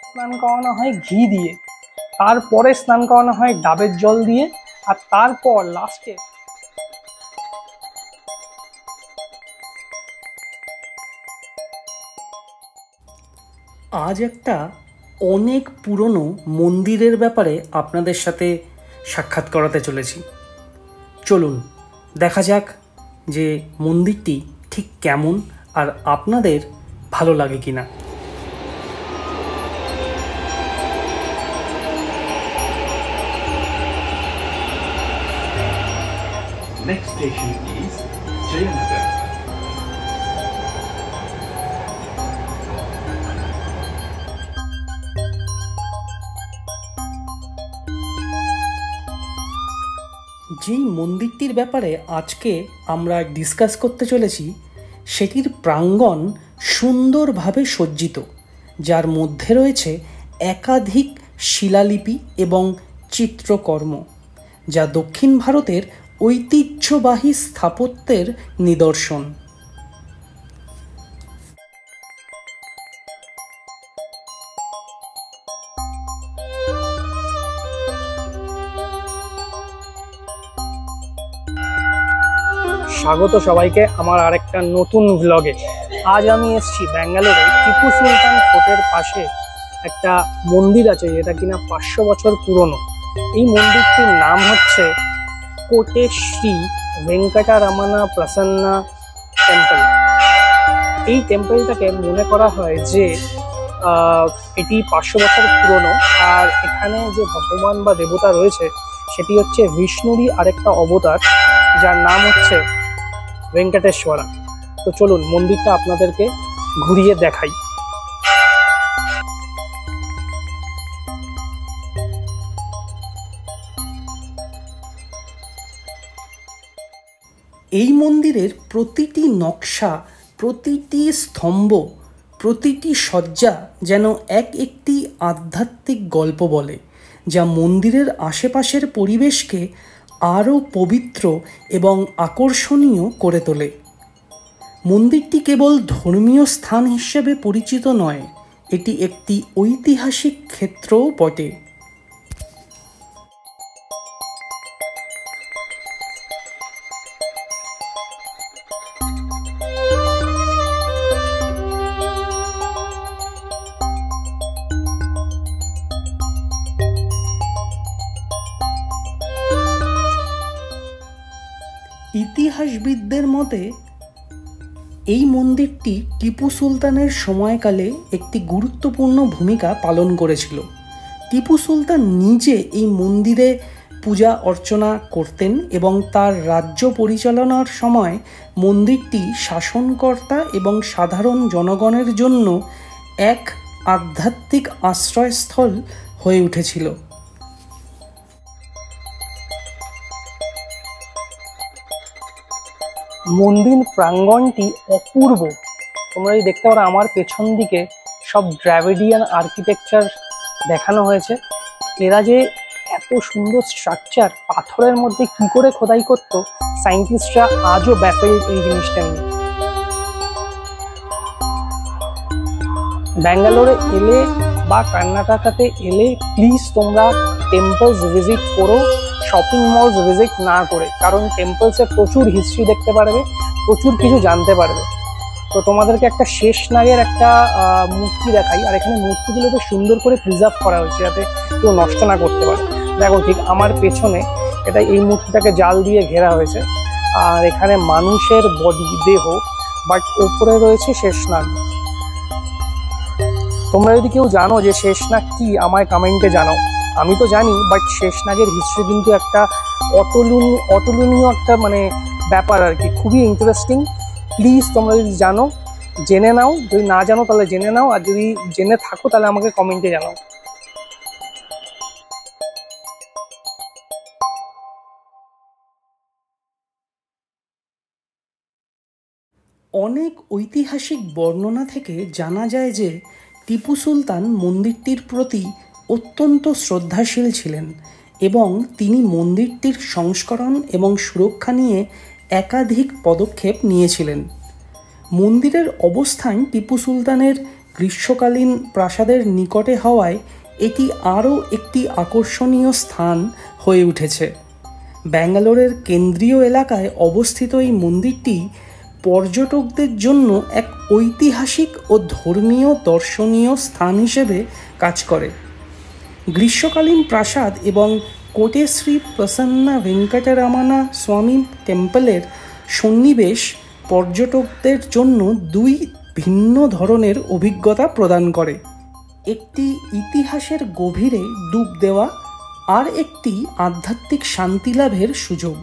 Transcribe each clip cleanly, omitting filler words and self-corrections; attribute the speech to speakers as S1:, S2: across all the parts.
S1: স্নান করানো হয় ঘি দিয়ে, তারপরে স্নান করানো হয় ডাবের জল দিয়ে, আর তারপর লাস্টে
S2: আজ একটা অনেক পুরনো মন্দিরের ব্যাপারে আপনাদের সাথে সাক্ষাৎ করাতে চলেছি। চলুন দেখা যাক যে মন্দিরটি ঠিক কেমন আর আপনাদের ভালো লাগে কিনা।
S3: Next station is Jayanagar.
S2: যেই মন্দিরটির ব্যাপারে আজকে আমরা ডিসকাস করতে চলেছি সেটির প্রাঙ্গণ সুন্দরভাবে সজ্জিত, যার মধ্যে রয়েছে একাধিক শিলালিপি এবং চিত্রকর্ম, যা দক্ষিণ ভারতের ঐতিহ্যবাহী স্থাপত্যের নিদর্শন।
S1: স্বাগত সবাইকে আমার আরেকটা নতুন ভ্লগে। আজ আমি এসেছি ব্যাঙ্গালোরে টিপু সুলতান ফোর্টের পাশে একটা মন্দির আছে যেটা কিনা 500 বছর পুরনো। এই মন্দিরটির নাম হচ্ছে কোটে শ্রী ভেঙ্কটারমণা প্রসন্না টেম্পল। এই টেম্পলটাকে মনে করা হয় যে এটি 500 বছর পুরনো, আর এখানে যে ভগবান বা দেবতা রয়েছে সেটি হচ্ছে বিষ্ণুরই আরেকটা অবতার, যার নাম হচ্ছে ভেঙ্কটেশ্বরা। তো চলুন মন্দিরটা আপনাদেরকে ঘুরিয়ে দেখাই।
S2: এই মন্দিরের প্রতিটি নকশা, প্রতিটি স্তম্ভ, প্রতিটি সজ্জা যেন একটি আধ্যাত্মিক গল্প বলে, যা মন্দিরের আশেপাশের পরিবেশকে আরও পবিত্র এবং আকর্ষণীয় করে তোলে। মন্দিরটি কেবল ধর্মীয় স্থান হিসেবে পরিচিত নয়, এটি একটি ঐতিহাসিক ক্ষেত্রও বটে। ইতিহাসবিদদের মতে এই মন্দিরটি টিপু সুলতানের সময়কালে একটি গুরুত্বপূর্ণ ভূমিকা পালন করেছিল। টিপু সুলতান নিজে এই মন্দিরে পূজা অর্চনা করতেন এবং তার রাজ্য পরিচালনার সময় মন্দিরটি শাসনকর্তা এবং সাধারণ জনগণের জন্য এক আধ্যাত্মিক আশ্রয়স্থল হয়ে উঠেছিল।
S1: মন্দির প্রাঙ্গণটি অপূর্ব। তোমরা এই দেখতে পারো আমার পেছন দিকে সব দ্রাবিডিয়ান আর্কিটেকচার দেখানো হয়েছে। এরা যে এত সুন্দর স্ট্রাকচার পাথরের মধ্যে কি করে খোদাই করতো, সায়েন্টিস্টরা আজও ব্যাফেলড এই জিনিসটা নিয়ে। ব্যাঙ্গালোরে এলে বা কর্ণাটকাতে এলে প্লিজ তোমরা টেম্পলস ভিজিট করো, শপিং মলস ভিজিট না করে, কারণ টেম্পলসে প্রচুর হিস্ট্রি দেখতে পারবে, প্রচুর কিছু জানতে পারবে। তো তোমাদেরকে একটা শেষনাগের একটা মূর্তি দেখাই, আর এখানে মূর্তিগুলোকে সুন্দর করে প্রিজার্ভ করা হয়েছে যাতে কেউ নষ্ট না করতে পারে। দেখো ঠিক আমার পেছনে এটা এই মূর্তিটাকে জাল দিয়ে ঘেরা হয়েছে, আর এখানে মানুষের বডি দেহ, বাট ওপরে রয়েছে শেষনাগ। তোমরা যদি কেউ জানো যে শেষনাগ কি আমায় কমেন্টে জানাও। আমি তো জানি, বাট শেষনাগের হিস্ট্রি কিন্তু একটা অতুলনীয় একটা মানে ব্যাপার আর কি, খুবই ইন্টারেস্টিং। প্লিজ তোমরা যদি জানো জেনে নাও, যদি না জানো তাহলে জেনে নাও, আর যদি জেনে থাকো তাহলে আমাকে কমেন্টে জানাও।
S2: অনেক ঐতিহাসিক বর্ণনা থেকে জানা যায় যে টিপু সুলতান মন্দিরটির প্রতি অত্যন্ত শ্রদ্ধাশীল ছিলেন এবং তিনি মন্দিরটির সংস্করণ এবং সুরক্ষা নিয়ে একাধিক পদক্ষেপ নিয়েছিলেন। মন্দিরের অবস্থান টিপু সুলতানের গ্রীষ্মকালীন প্রাসাদের নিকটে হওয়ায় এটি আরও একটি আকর্ষণীয় স্থান হয়ে উঠেছে। ব্যাঙ্গালোরের কেন্দ্রীয় এলাকায় অবস্থিত এই মন্দিরটি পর্যটকদের জন্য এক ঐতিহাসিক ও ধর্মীয় দর্শনীয় স্থান হিসেবে কাজ করে। গ্রীষ্মকালীন প্রাসাদ এবং কোটে শ্রী প্রসন্না ভেঙ্কটরমণা স্বামী টেম্পলের সন্নিবেশ পর্যটকদের জন্য দুই ভিন্ন ধরনের অভিজ্ঞতা প্রদান করে। একটি ইতিহাসের গভীরে ডুব দেওয়া আর একটি আধ্যাত্মিক শান্তি লাভের সুযোগ।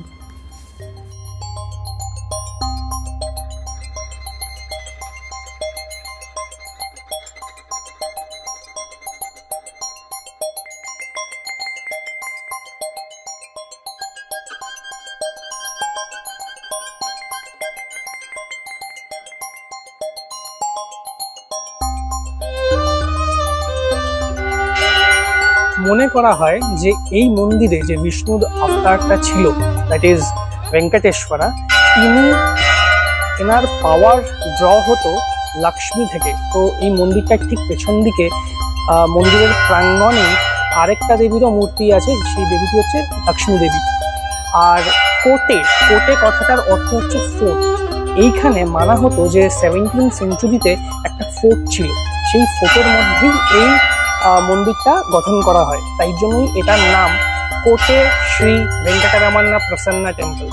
S1: মনে করা হয় যে এই মন্দিরে যে বিষ্ণুর অবতারটা ছিল, দ্যাট ইজ ভেঙ্কটেশ্বরা, এনার পাওয়ার ড্র হতো লক্ষ্মী থেকে। তো এই মন্দিরটার ঠিক পেছন দিকে মন্দিরের প্রাঙ্গণে আরেকটা দেবীরও মূর্তি আছে, সেই দেবীটি হচ্ছে লক্ষ্মী দেবী। আর কোটে কথাটার অর্থ হচ্ছে ফোর্ট। এইখানে মানা হতো যে 17th সেঞ্চুরিতে একটা ফোর্ট ছিল, সেই ফোর্টের মধ্যেই এই মন্দিরটা গঠন করা হয়, তাই জন্যই এটার নাম কোটে শ্রী ভেঙ্কটরমণা প্রসন্না টেম্পল।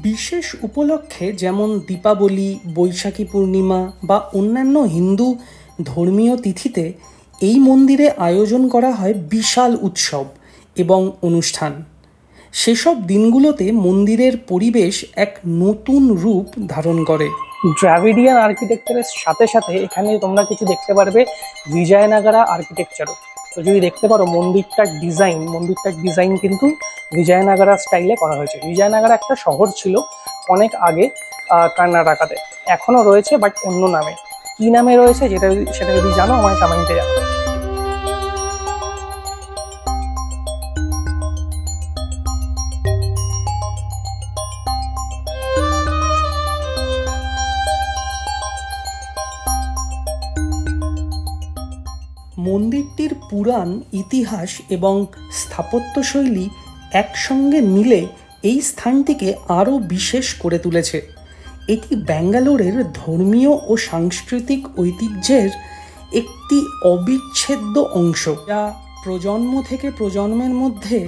S2: বিশেষ উপলক্ষে যেমন দীপাবলি, বৈশাখী পূর্ণিমা বা অন্যান্য হিন্দু ধর্মীয় তিথিতে এই মন্দিরে আয়োজন করা হয় বিশাল উৎসব এবং অনুষ্ঠান। সেসব দিনগুলোতে মন্দিরের পরিবেশ এক নতুন রূপ ধারণ করে।
S1: দ্রাভিডিয়ান আর্কিটেকচারের সাথে সাথে এখানে তোমরা কিছু দেখতে পারবে বিজয়নগরা আর্কিটেকচারও। তো যদি দেখতে পারো মন্দিরটার ডিজাইন কিন্তু বিজয়নগরা স্টাইলে করা হয়েছে। বিজয়নগরা একটা শহর ছিল অনেক আগে কর্ণাটকাতে, এখনো রয়েছে বাট অন্য নামে। কি নামে রয়েছে সেটা যদি জানো আমায় কমেন্টে জানাও।
S2: মন্দিরটির পুরাণ, ইতিহাস এবং স্থাপত্যশৈলী একসঙ্গে মিলে এই স্থানটিকে আরও বিশেষ করে তুলেছে। এটি ব্যাঙ্গালোরের ধর্মীয় ও সাংস্কৃতিক ঐতিহ্যের একটি অবিচ্ছেদ্য অংশ, যা প্রজন্ম থেকে প্রজন্মের মধ্যে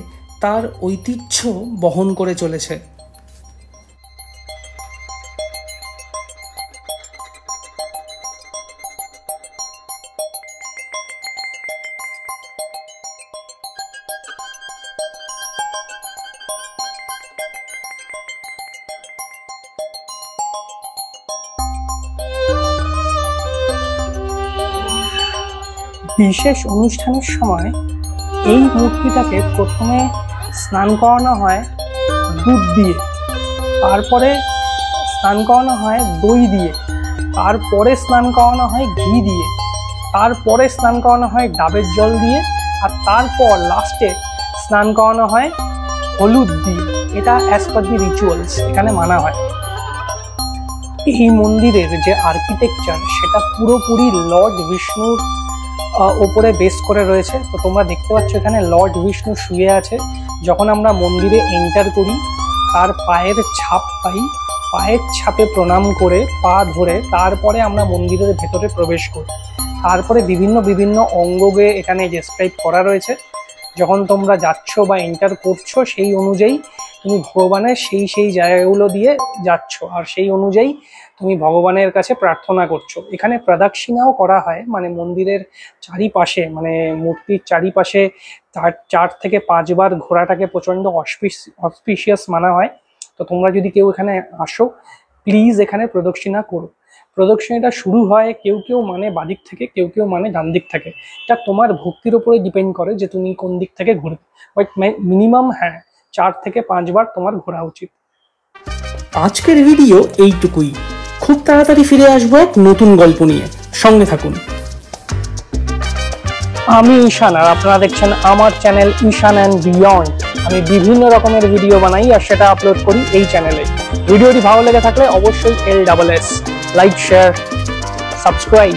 S2: তার ঐতিহ্য বহন করে চলেছে।
S1: বিশেষ অনুষ্ঠানের সময় এই মূর্তিটাকে প্রথমে স্নান করানো হয় দুধ দিয়ে, তারপরে স্নান করানো হয় দই দিয়ে, তারপরে স্নান করানো হয় ঘি দিয়ে, তারপরে স্নান করানো হয় ডাবের জল দিয়ে, আর তারপর লাস্টে স্নান করানো হয় হলুদ দিয়ে। এটা অ্যাজ পার দি রিচুয়ালস এখানে মানা হয়। এই মন্দিরের যে আর্কিটেকচার সেটা পুরোপুরি লর্ড বিষ্ণুর ওপরে বেস করে রয়েছে। তো তোমরা দেখতে পাচ্ছ এখানে লর্ড বিষ্ণু শুয়ে আছে। যখন আমরা মন্দিরে এন্টার করি তার পায়ের ছাপ পাই, পায়ের ছাপে প্রণাম করে পা ধরে তারপরে আমরা মন্দিরের ভেতরে প্রবেশ করি। তারপরে বিভিন্ন অঙ্গকে এখানে ডেসক্রাইব করা রয়েছে। যখন তোমরা যাচ্ছ বা এন্টার করছো সেই অনুযায়ী তুমি ভগবানের সেই জায়গাগুলো দিয়ে যাচ্ছ, আর সেই অনুযায়ী তুমি ভগবানের কাছে প্রার্থনা করছো। এখানে প্রদক্ষিণাও করা হয়, মানে মন্দিরের চারিপাশে, মানে মূর্তির চারিপাশে 4 থেকে 5 বার ঘোরাটাকে প্রচণ্ড অসপিশিয়াস মানা হয়। তো তোমরা যদি কেউ এখানে আসো প্লিজ এখানে প্রদক্ষিণা করো। প্রদক্ষিণাটা শুরু হয় কেউ মানে বাদিক থেকে, কেউ মানে ডান দিক থেকে। এটা তোমার ভক্তির উপরে ডিপেন্ড করে যে তুমি কোন দিক থেকে ঘুরবে, বাট মিনিমাম 4 থেকে 5 বার তোমার ঘোরা উচিত।
S2: আজকের ভিডিও এইটুকুই। খুব তাড়াতাড়ি ফিরে আসবো এক নতুন গল্প নিয়ে, সঙ্গে থাকুন।
S1: আমি ঈশান আর আপনারা দেখছেন আমার চ্যানেল ঈশান অ্যান্ড বিয়ন্ড। আমি বিভিন্ন রকমের ভিডিও বানাই আর সেটা আপলোড করি এই চ্যানেলে। ভিডিওটি ভালো লেগে থাকলে অবশ্যই LSS লাইক, শেয়ার, সাবস্ক্রাইব